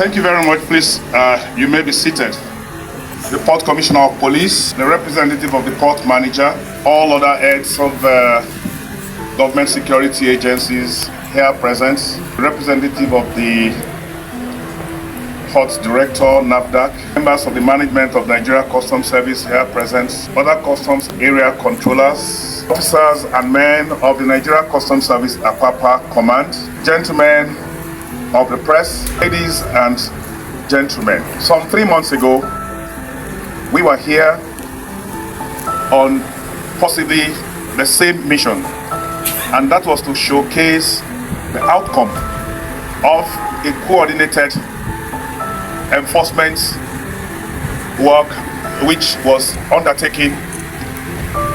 Thank you very much. Please, you may be seated. The Port Commissioner of Police, the representative of the Port Manager, all other heads of government security agencies here present, representative of the Port Director, NAFDAC, members of the management of Nigeria Customs Service here present, other customs area controllers, officers and men of the Nigeria Customs Service Apapa Command, gentlemen of the press, ladies and gentlemen. Some 3 months ago, we were here on possibly the same mission, and that was to showcase the outcome of a coordinated enforcement work which was undertaken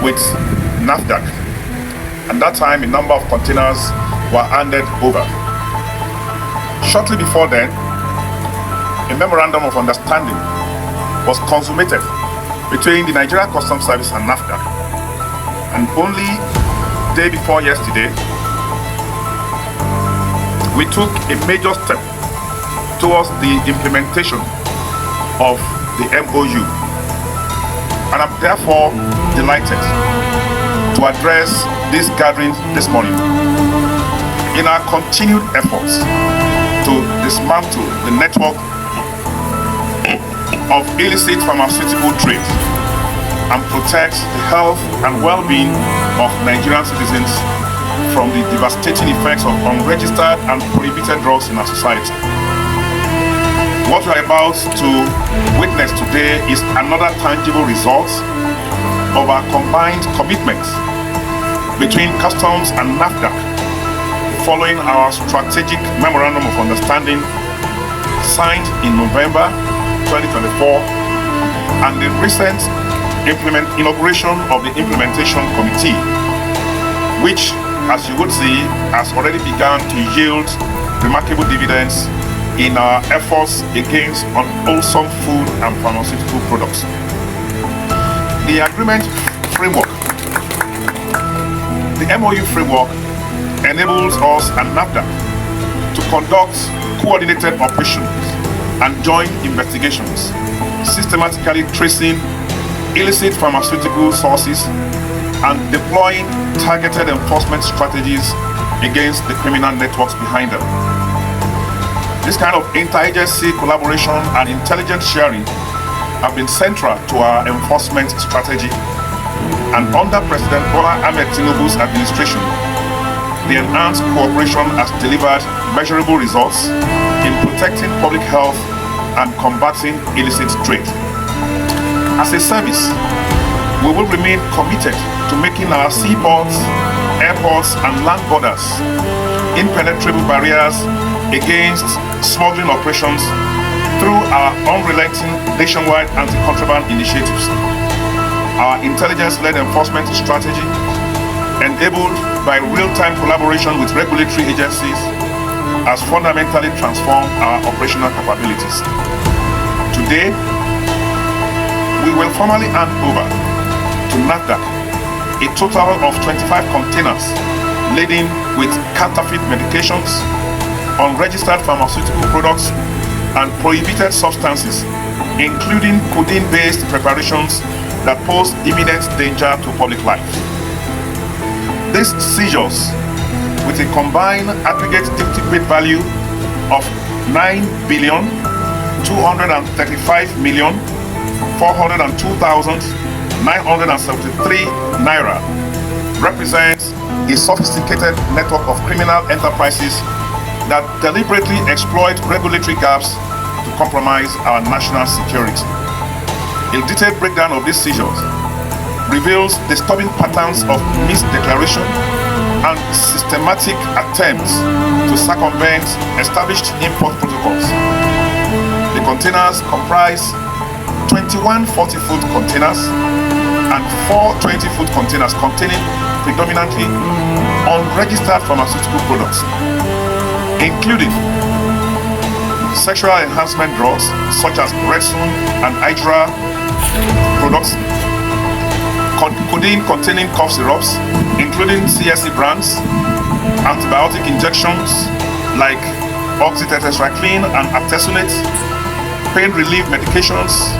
with NAFDAC. At that time, a number of containers were handed over. Shortly before then, a memorandum of understanding was consummated between the Nigeria Customs Service and NAFDAC. And only day before yesterday, we took a major step towards the implementation of the MOU. And I'm therefore delighted to address this gathering this morning in our continued efforts to dismantle the network of illicit pharmaceutical trade and protect the health and well-being of Nigerian citizens from the devastating effects of unregistered and prohibited drugs in our society. What we are about to witness today is another tangible result of our combined commitments between Customs and NAFDAC following our strategic memorandum of understanding signed in November 2024 and the recent inauguration of the Implementation Committee, which, as you would see, has already begun to yield remarkable dividends in our efforts against unwholesome food and pharmaceutical products. The agreement framework, the MOU framework, enables us and NAFDAC to conduct coordinated operations and joint investigations, systematically tracing illicit pharmaceutical sources and deploying targeted enforcement strategies against the criminal networks behind them. This kind of interagency collaboration and intelligence sharing have been central to our enforcement strategy. And under President Bola Ahmed Tinubu's administration, the enhanced cooperation has delivered measurable results in protecting public health and combating illicit trade. As a service, we will remain committed to making our seaports, airports, and land borders impenetrable barriers against smuggling operations through our unrelenting nationwide anti-contraband initiatives. Our intelligence-led enforcement strategy, enabled by real-time collaboration with regulatory agencies, has fundamentally transformed our operational capabilities. Today, we will formally hand over to NAFDAC a total of 25 containers laden with counterfeit medications, unregistered pharmaceutical products, and prohibited substances, including codeine-based preparations that pose imminent danger to public life. These seizures, with a combined aggregate duty-paid value of 9,235,402,973 naira, represents a sophisticated network of criminal enterprises that deliberately exploit regulatory gaps to compromise our national security. A detailed breakdown of these seizures reveals disturbing patterns of misdeclaration and systematic attempts to circumvent established import protocols. The containers comprise 21 40-foot containers and 4 20-foot containers containing predominantly unregistered pharmaceutical products, including sexual enhancement drugs such as Rexone and Hydra products, codeine containing cough syrups, including CSE brands, antibiotic injections like oxytetracycline and artesunate, pain relief medications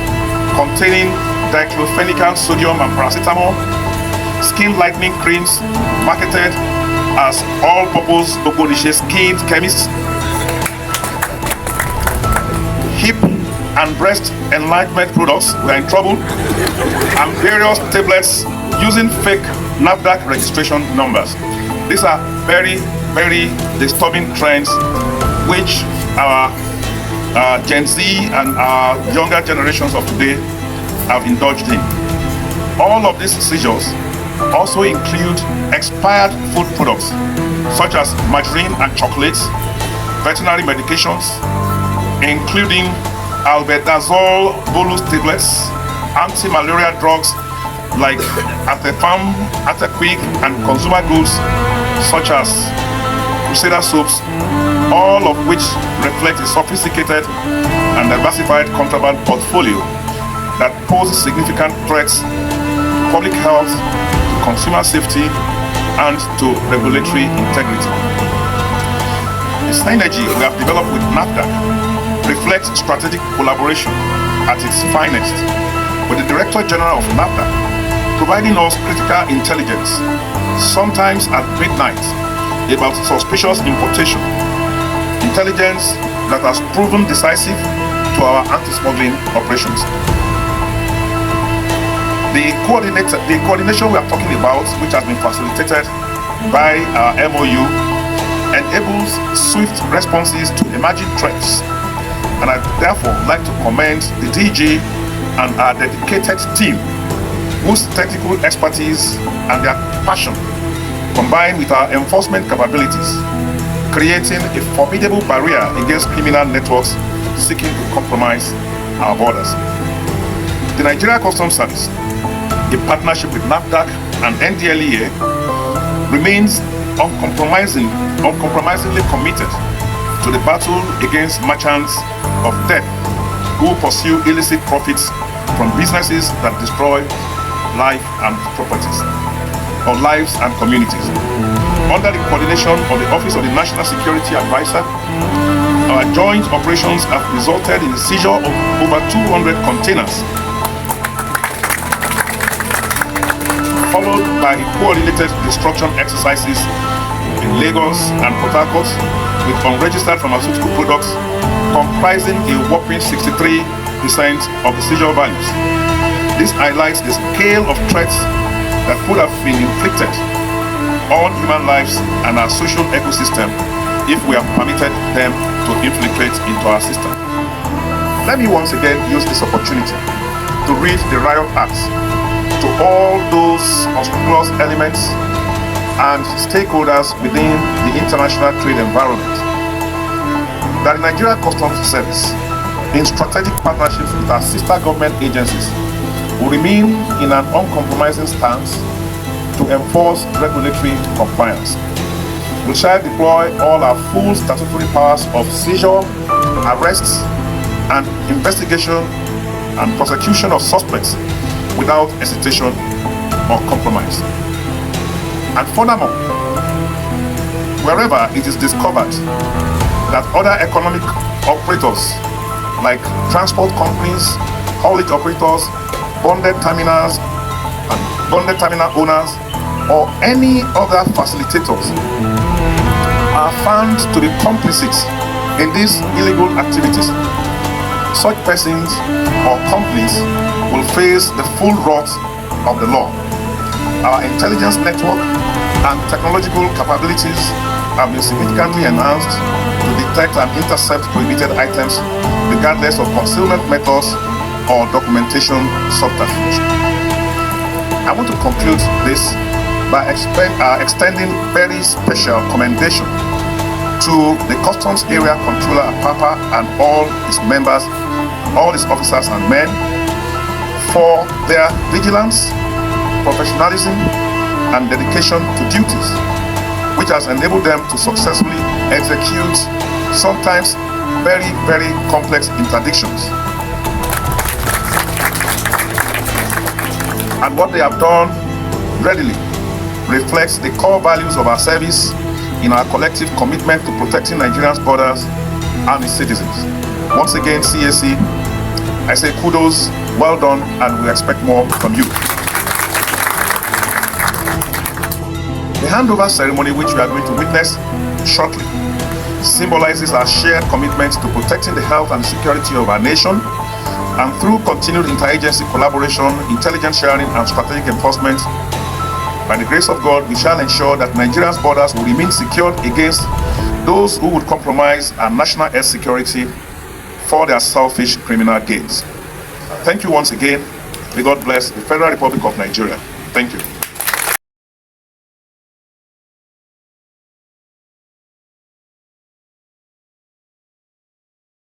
containing diclofenac, sodium and paracetamol, skin lightening creams marketed as all-purpose Ogonishe skin chemists, hip and breast enlargement products, we are in trouble, and various tablets using fake NAFDAC registration numbers. These are very, very disturbing trends which our Gen Z and our younger generations of today have indulged in. All of these seizures also include expired food products such as margarine and chocolates, veterinary medications, including albendazole bolus tablets, anti-malaria drugs like Atefam, Atequick, and consumer goods such as Crusader soaps, all of which reflect a sophisticated and diversified contraband portfolio that poses significant threats to public health, to consumer safety, and to regulatory integrity. The synergy we have developed with NAFDAC reflects strategic collaboration at its finest, with the Director General of NAFDAC providing us critical intelligence, sometimes at midnight, about suspicious importation, intelligence that has proven decisive to our anti-smuggling operations. The coordination we are talking about, which has been facilitated by our MOU, enables swift responses to emerging threats, and I therefore like to commend the DG and our dedicated team, whose technical expertise and their passion, combined with our enforcement capabilities, creating a formidable barrier against criminal networks seeking to compromise our borders. The Nigeria Customs Service, in partnership with NAFDAC and NDLEA, remains uncompromisingly committed to the battle against merchants of death who pursue illicit profits from businesses that destroy life and properties, or lives and communities. Under the coordination of the Office of the National Security Advisor, our joint operations have resulted in the seizure of over 200 containers, followed by coordinated destruction exercises in Lagos and Port Harcourt with unregistered pharmaceutical products comprising a whopping 63% of the seizure values. This highlights the scale of threats that could have been inflicted on human lives and our social ecosystem if we have permitted them to infiltrate into our system. Let me once again use this opportunity to read the riot acts to all those unscrupulous elements and stakeholders within the international trade environment, that the Nigeria Customs Service, in strategic partnerships with our sister government agencies, will remain in an uncompromising stance to enforce regulatory compliance. We shall deploy all our full statutory powers of seizure, arrests, and investigation and prosecution of suspects without hesitation or compromise. And furthermore, wherever it is discovered that other economic operators like transport companies, haulage operators, bonded terminals, and bonded terminal owners, or any other facilitators are found to be complicit in these illegal activities, such persons or companies will face the full wrath of the law. Our intelligence network and technological capabilities have been significantly enhanced to detect and intercept prohibited items regardless of concealment methods or documentation subterfuge. I want to conclude this by extending very special commendation to the Customs Area Controller Papa and all his members, all his officers and men, for their vigilance, professionalism, and dedication to duties, which has enabled them to successfully execute sometimes very, very complex interdictions. And what they have done readily reflects the core values of our service in our collective commitment to protecting Nigerians' borders and its citizens. Once again, CAC, I say kudos, well done, and we expect more from you. The handover ceremony, which we are going to witness shortly, symbolizes our shared commitment to protecting the health and security of our nation, and through continued interagency collaboration, intelligence sharing, and strategic enforcement, by the grace of God, we shall ensure that Nigeria's borders will remain secured against those who would compromise our national air security for their selfish criminal gains. Thank you once again. May God bless the Federal Republic of Nigeria. Thank you.